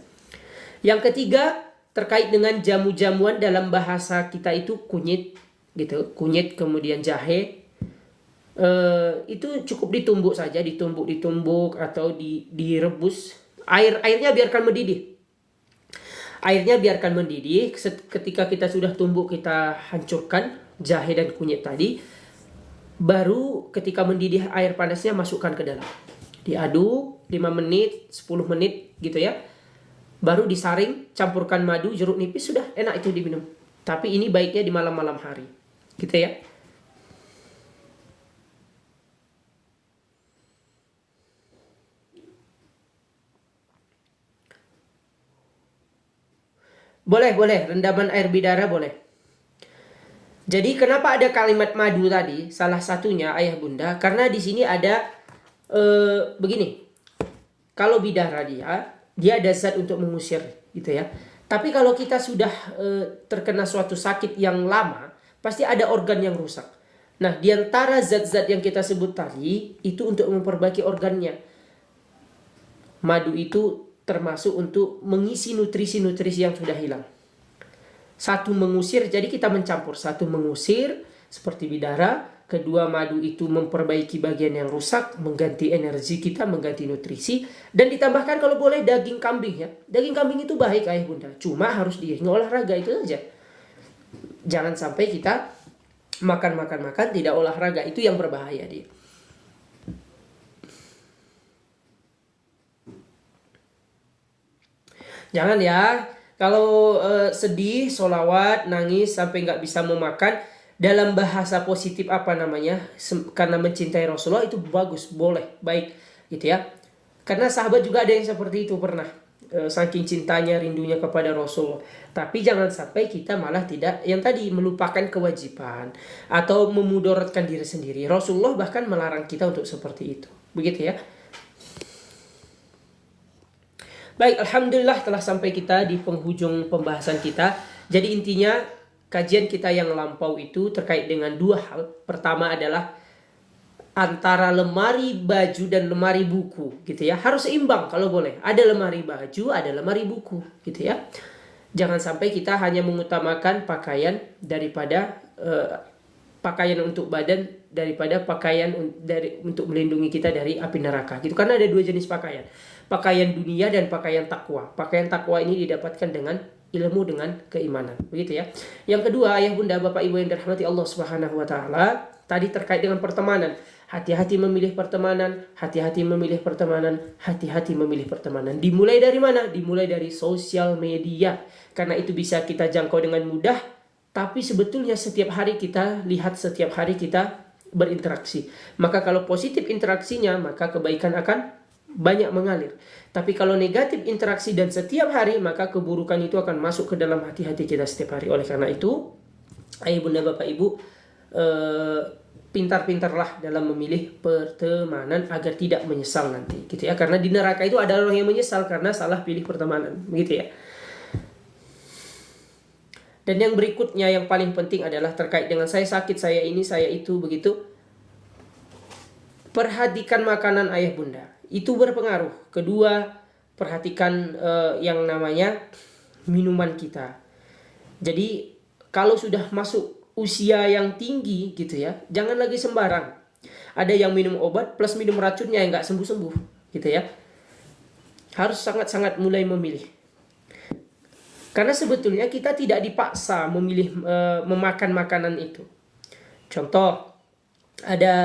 Yang ketiga, terkait dengan jamu-jamuan, dalam bahasa kita itu kunyit gitu, kunyit kemudian jahe. Itu cukup ditumbuk saja, ditumbuk atau direbus. Airnya biarkan mendidih. Airnya biarkan mendidih. Ketika kita sudah tumbuk, kita hancurkan jahe dan kunyit tadi. Baru ketika mendidih air panasnya masukkan ke dalam. Diaduk 5 menit, 10 menit gitu ya. Baru disaring, campurkan madu, jeruk nipis, sudah enak itu diminum. Tapi ini baiknya di malam-malam hari. Gitu ya. Boleh, rendaman air bidara boleh. Jadi kenapa ada kalimat madu tadi? Salah satunya ayah bunda, karena di sini ada begini. Kalau bidara dia ada zat untuk mengusir gitu ya. Tapi kalau kita sudah terkena suatu sakit yang lama, pasti ada organ yang rusak. Nah, di antara zat-zat yang kita sebut tadi itu untuk memperbaiki organnya. Madu itu termasuk untuk mengisi nutrisi-nutrisi yang sudah hilang. Satu mengusir, jadi kita mencampur. Satu mengusir seperti bidara, kedua madu itu memperbaiki bagian yang rusak, mengganti energi kita, mengganti nutrisi, dan ditambahkan kalau boleh daging kambing ya. Daging kambing itu baik ayah bunda, cuma harus diiringi olahraga, itu saja. Jangan sampai kita makan tidak olahraga, itu yang berbahaya dia. Jangan ya. Kalau sedih, sholawat, nangis sampai nggak bisa memakan, dalam bahasa positif apa namanya, karena mencintai Rasulullah, itu bagus, boleh, baik gitu ya. Karena sahabat juga ada yang seperti itu pernah, saking cintanya, rindunya kepada Rasulullah. Tapi jangan sampai kita malah tidak, yang tadi, melupakan kewajiban atau memudaratkan diri sendiri. Rasulullah bahkan melarang kita untuk seperti itu, begitu ya. Baik, alhamdulillah telah sampai kita di penghujung pembahasan kita. Jadi intinya kajian kita yang lampau itu terkait dengan dua hal. Pertama adalah antara lemari baju dan lemari buku gitu ya. Harus seimbang kalau boleh. Ada lemari baju, ada lemari buku gitu ya. Jangan sampai kita hanya mengutamakan pakaian daripada pakaian untuk badan daripada pakaian untuk melindungi kita dari api neraka gitu. Karena ada dua jenis pakaian. Pakaian dunia dan pakaian takwa. Pakaian takwa ini didapatkan dengan ilmu, dengan keimanan. Begitu ya. Yang kedua, ayah bunda, bapak ibu yang dirahmati Allah Subhanahu wa taala, tadi terkait dengan pertemanan. Hati-hati memilih pertemanan, hati-hati memilih pertemanan, hati-hati memilih pertemanan. Dimulai dari mana? Dimulai dari sosial media. Karena itu bisa kita jangkau dengan mudah, tapi sebetulnya setiap hari kita lihat, setiap hari kita berinteraksi. Maka kalau positif interaksinya, maka kebaikan akan banyak mengalir. Tapi kalau negatif interaksi dan setiap hari, maka keburukan itu akan masuk ke dalam hati-hati kita setiap hari. Oleh karena itu, ayah bunda bapak ibu, pintar-pintarlah dalam memilih pertemanan agar tidak menyesal nanti gitu ya. Karena di neraka itu ada orang yang menyesal karena salah pilih pertemanan, begitu ya. Dan yang berikutnya yang paling penting adalah terkait dengan saya sakit, saya ini, saya itu, begitu. Perhatikan makanan ayah bunda, itu berpengaruh. Kedua, perhatikan yang namanya minuman kita. Jadi kalau sudah masuk usia yang tinggi gitu ya, jangan lagi sembarang. Ada yang minum obat plus minum racunnya yang nggak sembuh-sembuh gitu ya. Harus sangat-sangat mulai memilih. Karena sebetulnya kita tidak dipaksa memilih memakan makanan itu. Contoh, ada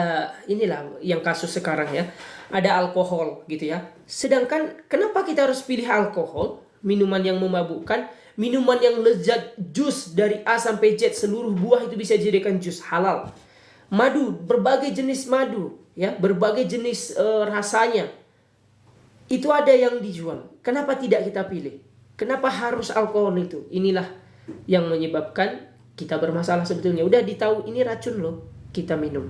inilah yang kasus sekarang ya, ada alkohol gitu ya. Sedangkan kenapa kita harus pilih alkohol, minuman yang memabukkan, minuman yang lezat, jus dari A sampai Z, seluruh buah itu bisa dijadikan jus halal. Madu, berbagai jenis madu ya, berbagai jenis rasanya. Itu ada yang dijual. Kenapa tidak kita pilih? Kenapa harus alkohol itu? Inilah yang menyebabkan kita bermasalah sebetulnya. Udah ditahu ini racun loh, kita minum.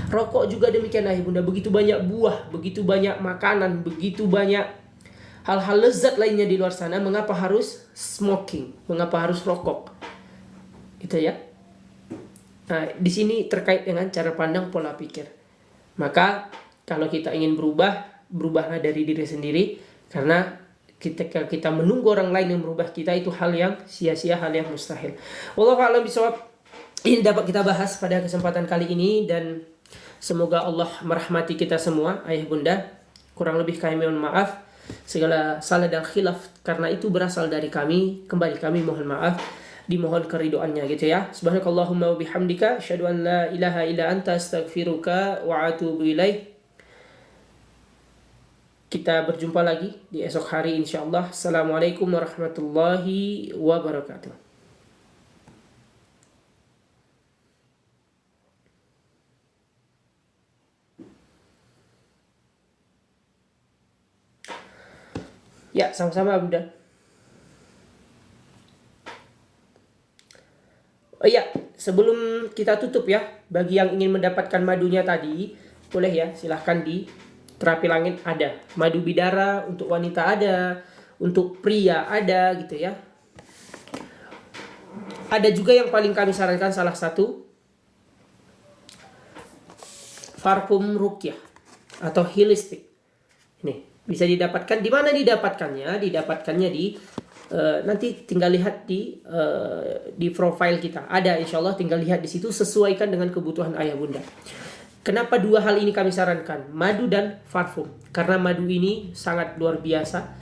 Rokok juga demikian ayah bunda. Begitu banyak buah, begitu banyak makanan, begitu banyak hal-hal lezat lainnya di luar sana. Mengapa harus smoking? Mengapa harus rokok? Gitu ya. Nah, di sini terkait dengan cara pandang pola pikir. Maka kalau kita ingin berubah, berubahlah dari diri sendiri. Karena ketika kita menunggu orang lain yang merubah kita, itu hal yang sia-sia, hal yang mustahil. Wallahu a'lam bishawab. Ini dapat kita bahas pada kesempatan kali ini, dan semoga Allah merahmati kita semua ayah bunda. Kurang lebih kami mohon maaf, segala salah dan khilaf karena itu berasal dari kami. Kembali kami mohon maaf, dimohon keridoannya gitu ya. Subhanakallahumma wa bihamdika asyhadu an la ilaha illa anta astaghfiruka wa atubu ilaik. Kita berjumpa lagi di esok hari insyaallah. Assalamualaikum warahmatullahi wabarakatuh. Ya, sama-sama bunda. Oh iya, sebelum kita tutup ya, bagi yang ingin mendapatkan madunya tadi, boleh ya, silahkan di Terapi Langit ada. Madu bidara untuk wanita ada, untuk pria ada gitu ya. Ada juga yang paling kami sarankan salah satu, parfum ruqyah atau holistik. Ini bisa didapatkan di mana didapatkannya? Didapatkannya di nanti tinggal lihat di profile kita. Ada insyaallah, tinggal lihat di situ, sesuaikan dengan kebutuhan ayah bunda. Kenapa dua hal ini kami sarankan? Madu dan parfum. Karena madu ini sangat luar biasa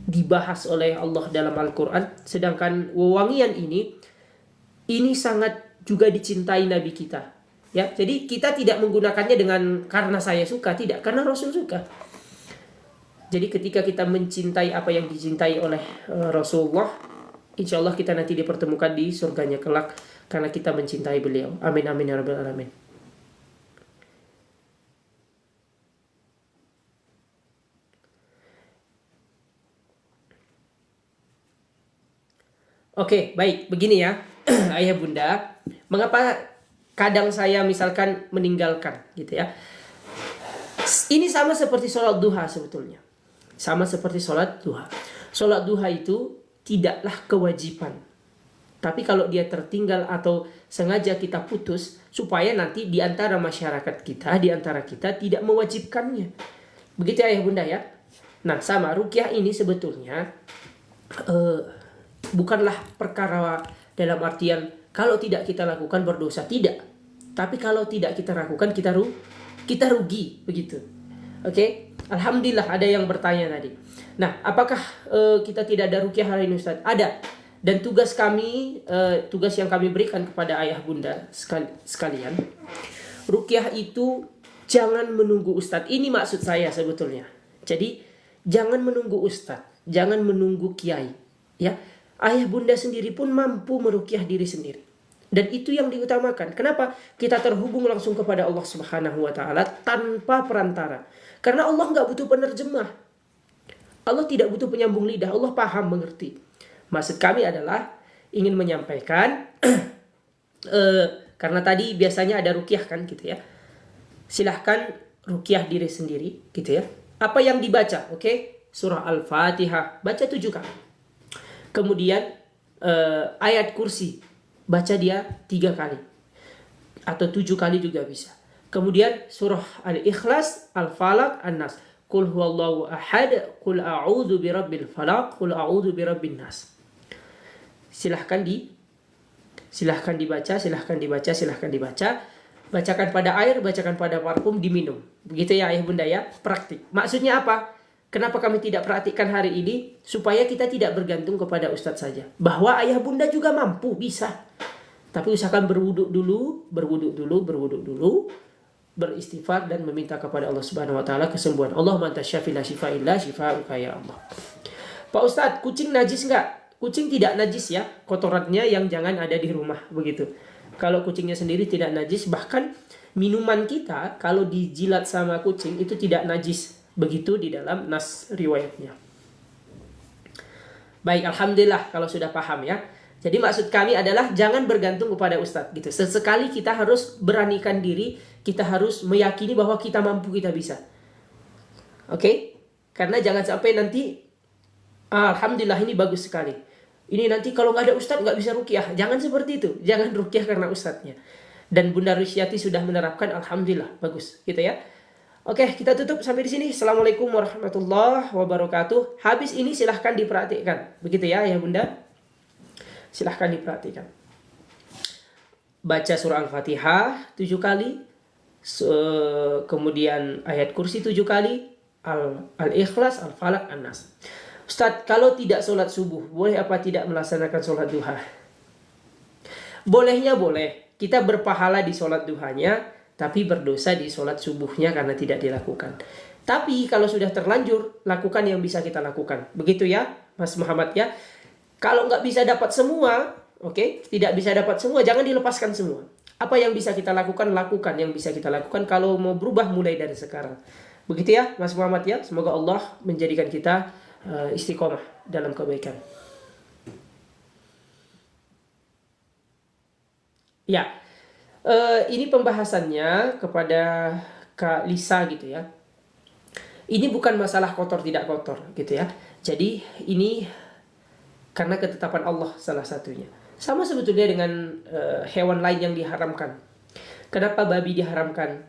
dibahas oleh Allah dalam Al-Quran. Sedangkan wewangian ini sangat juga dicintai Nabi kita. Ya, jadi kita tidak menggunakannya dengan karena saya suka, tidak, karena Rasul suka. Jadi ketika kita mencintai apa yang dicintai oleh Rasulullah, insya Allah kita nanti dipertemukan di surganya kelak karena kita mencintai beliau. Amin amin ya rabbal alamin. Oke, baik, begini ya. Ayah bunda, mengapa kadang saya misalkan meninggalkan gitu ya. Ini sama seperti sholat duha sebetulnya. Sama seperti sholat duha. Sholat duha itu tidaklah kewajiban. Tapi kalau dia tertinggal atau sengaja kita putus, supaya nanti di antara masyarakat kita, di antara kita tidak mewajibkannya. Begitu ayah bunda ya. Nah, sama ruqyah ini sebetulnya bukanlah perkara dalam artian kalau tidak kita lakukan berdosa, tidak. Tapi kalau tidak kita lakukan kita rugi, begitu. Oke? Alhamdulillah ada yang bertanya tadi. Nah, apakah kita tidak ada ruqyah hari ini Ustaz? Ada. Dan tugas kami, tugas yang kami berikan kepada ayah bunda sekalian, ruqyah itu jangan menunggu Ustaz. Ini maksud saya sebetulnya. Jadi jangan menunggu Ustaz, jangan menunggu kiai. Ya, ayah bunda sendiri pun mampu meruqyah diri sendiri. Dan itu yang diutamakan. Kenapa? Kita terhubung langsung kepada Allah Subhanahu wa taala tanpa perantara. Karena Allah nggak butuh penerjemah. Allah tidak butuh penyambung lidah. Allah paham, mengerti. Maksud kami adalah ingin menyampaikan karena tadi biasanya ada ruqyah kan gitu ya. Silahkan ruqyah diri sendiri gitu ya. Apa yang dibaca? Oke? Surah Al-Fatihah baca 7 kali. Kemudian ayat kursi, baca dia 3 kali atau 7 kali juga bisa. Kemudian surah Al-Ikhlas, Al-Falaq, An-Nas. Qul huwallahu ahad, qul a'udzu birabbil falaq, qul a'udzu birabbin nas. Silahkan dibaca, silahkan dibaca. Bacakan pada air, bacakan pada parfum, diminum. Begitu ya ayah bunda ya, praktik. Maksudnya apa? Kenapa kami tidak praktikkan hari ini? Supaya kita tidak bergantung kepada ustadz saja. Bahwa ayah bunda juga mampu, bisa. Tapi usahakan berwuduk dulu, beristighfar dan meminta kepada Allah Subhanahu wa taala kesembuhan. Allahumma anta syafi la syifaa illa syifaa'uka ya Allah. Pak Ustadz, kucing najis enggak? Kucing tidak najis ya, kotorannya yang jangan ada di rumah begitu. Kalau kucingnya sendiri tidak najis, bahkan minuman kita kalau dijilat sama kucing itu tidak najis. Begitu di dalam nas riwayatnya. Baik, alhamdulillah kalau sudah paham ya. Jadi maksud kami adalah jangan bergantung kepada ustadz gitu. Sesekali kita harus beranikan diri, kita harus meyakini bahwa kita mampu, kita bisa. Oke? Karena jangan sampai nanti alhamdulillah ini bagus sekali. Ini nanti kalau nggak ada ustadz nggak bisa ruqyah. Jangan seperti itu. Jangan ruqyah karena ustadznya. Dan Bunda Rusyati sudah menerapkan, alhamdulillah bagus gitu ya. Oke, kita tutup sampai di sini. Assalamualaikum warahmatullahi wabarakatuh. Habis ini silahkan diperhatikan. Begitu ya Bunda. Silahkan diperhatikan. Baca surah Al-Fatihah 7 kali. Kemudian ayat kursi 7 kali. Al-Ikhlas, Al-Falaq, An-Nas. Ustadz, kalau tidak sholat subuh, boleh apa tidak melaksanakan sholat duha? Bolehnya boleh. Kita berpahala di sholat duhanya, tapi berdosa di sholat subuhnya karena tidak dilakukan. Tapi kalau sudah terlanjur, lakukan yang bisa kita lakukan. Begitu ya Mas Muhammad ya. Kalau nggak bisa dapat semua, oke, tidak bisa dapat semua, jangan dilepaskan semua. Apa yang bisa kita lakukan, lakukan yang bisa kita lakukan. Kalau mau berubah, mulai dari sekarang. Begitu ya Mas Muhammad ya. Semoga Allah menjadikan kita istiqomah dalam kebaikan. Ya, ini pembahasannya kepada Kak Lisa gitu ya. Ini bukan masalah kotor tidak kotor gitu ya. Jadi ini karena ketetapan Allah salah satunya. Sama sebetulnya dengan hewan lain yang diharamkan. Kenapa babi diharamkan?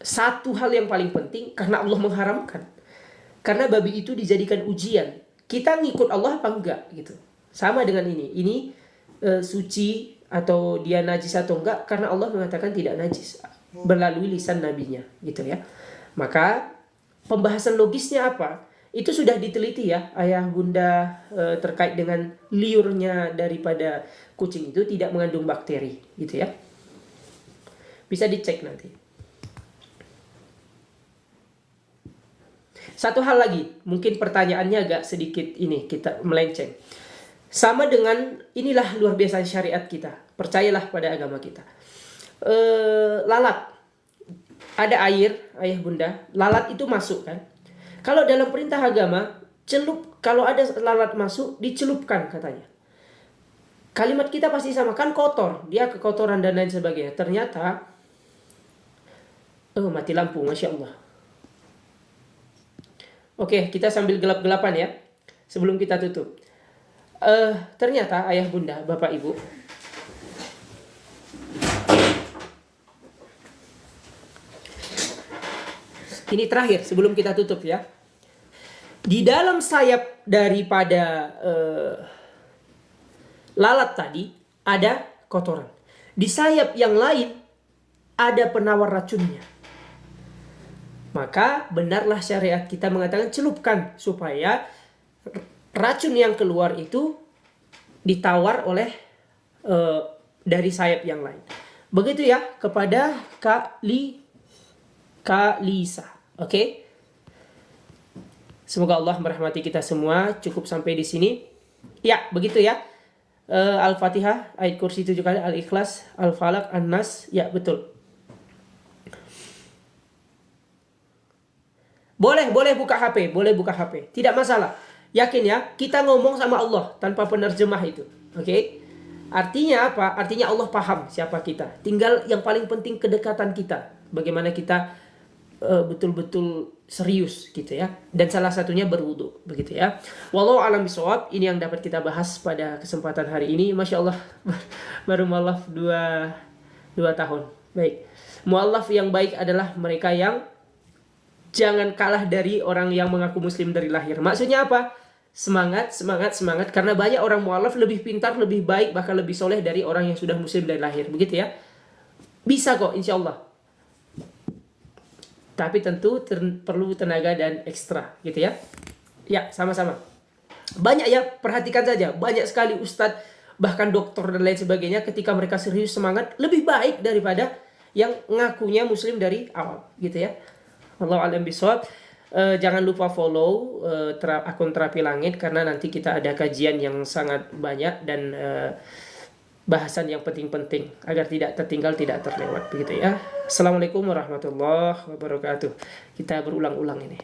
Satu hal yang paling penting, karena Allah mengharamkan. Karena babi itu dijadikan ujian. Kita ngikut Allah apa enggak gitu. Sama dengan ini. Ini suci atau dia najis atau enggak, karena Allah mengatakan tidak najis melalui lisan nabinya gitu ya. Maka pembahasan logisnya apa? Itu sudah diteliti ya ayah bunda terkait dengan liurnya daripada kucing itu tidak mengandung bakteri gitu ya. Bisa dicek nanti. Satu hal lagi, mungkin pertanyaannya agak sedikit ini kita melenceng. Sama dengan inilah luar biasa syariat kita. Percayalah pada agama kita. Lalat. Ada air, ayah bunda, lalat itu masuk kan. Kalau dalam perintah agama, kalau ada lalat masuk, dicelupkan katanya. Kalimat kita pasti sama, kan kotor, dia kekotoran dan lain sebagainya. Ternyata, mati lampu, Masya Allah. Oke, kita sambil gelap-gelapan ya, sebelum kita tutup. Ternyata ayah bunda, bapak ibu, ini terakhir sebelum kita tutup ya. Di dalam sayap daripada lalat tadi ada kotoran. Di sayap yang lain ada penawar racunnya. Maka benarlah syariat kita mengatakan celupkan supaya racun yang keluar itu ditawar oleh dari sayap yang lain. Begitu ya kepada Kak Lisa. Oke? Semoga Allah merahmati kita semua. Cukup sampai di sini. Ya, begitu ya. Al-Fatihah, ayat kursi 7 kali, Al-Ikhlas, Al-Falaq, An-Nas. Ya, betul. Boleh buka HP, tidak masalah. Yakin ya, kita ngomong sama Allah tanpa penerjemah itu. Oke? Artinya apa? Artinya Allah paham siapa kita. Tinggal yang paling penting kedekatan kita. Bagaimana kita betul-betul serius gitu ya. Dan salah satunya berwudu begitu ya. Wallahu alam bisawab, ini yang dapat kita bahas pada kesempatan hari ini. Masya Allah baru mualaf 2 tahun. Baik. Mualaf yang baik adalah mereka yang jangan kalah dari orang yang mengaku muslim dari lahir. Maksudnya apa? Semangat, semangat, semangat. Karena banyak orang mualaf lebih pintar, lebih baik, bahkan lebih soleh dari orang yang sudah muslim dari lahir. Begitu ya. Bisa kok insya Allah. Tapi tentu perlu tenaga dan ekstra gitu ya. Ya, sama-sama. Banyak ya, perhatikan saja. Banyak sekali ustadz, bahkan dokter dan lain sebagainya, ketika mereka serius semangat, lebih baik daripada yang ngakunya muslim dari awal gitu ya. Wallahu a'lam bishawab. Jangan lupa follow akun Terapi Langit, karena nanti kita ada kajian yang sangat banyak dan bahasan yang penting-penting agar tidak tertinggal, tidak terlewat begitu ya. Assalamualaikum warahmatullahi wabarakatuh. Kita berulang-ulang ini.